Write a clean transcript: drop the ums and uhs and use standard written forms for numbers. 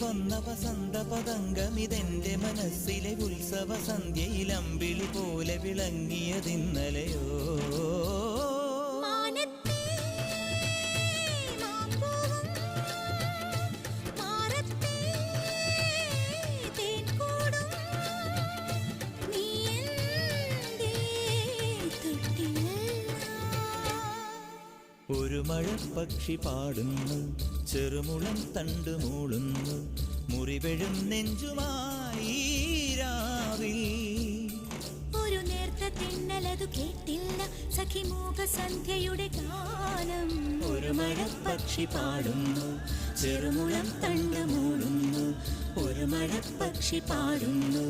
വന്ന വസന്ത പതംഗമിതെന്റെ മനസ്സിലെ ഉത്സവ സന്ധ്യയിൽ അമ്പിളി പോലെ വിളങ്ങിയതിന്നലെയോ ഒരു മഴപ്പക്ഷി പാടുന്നു, ചെറുമുളം തണ്ട് മൂളുന്നു, മുറിവെഴും നെഞ്ചുമായി രാവിൽ. ഒരു നേർത്ത തിന്നലതു കേട്ടില്ല സഖിമൂക സന്ധ്യയുടെ ഗാനം. ഒരു മഴപ്പക്ഷി പാടുന്നു, ചെറുമുളം തണ്ട് മൂളുന്നു, ഒരു മഴപ്പക്ഷി പാടുന്നു,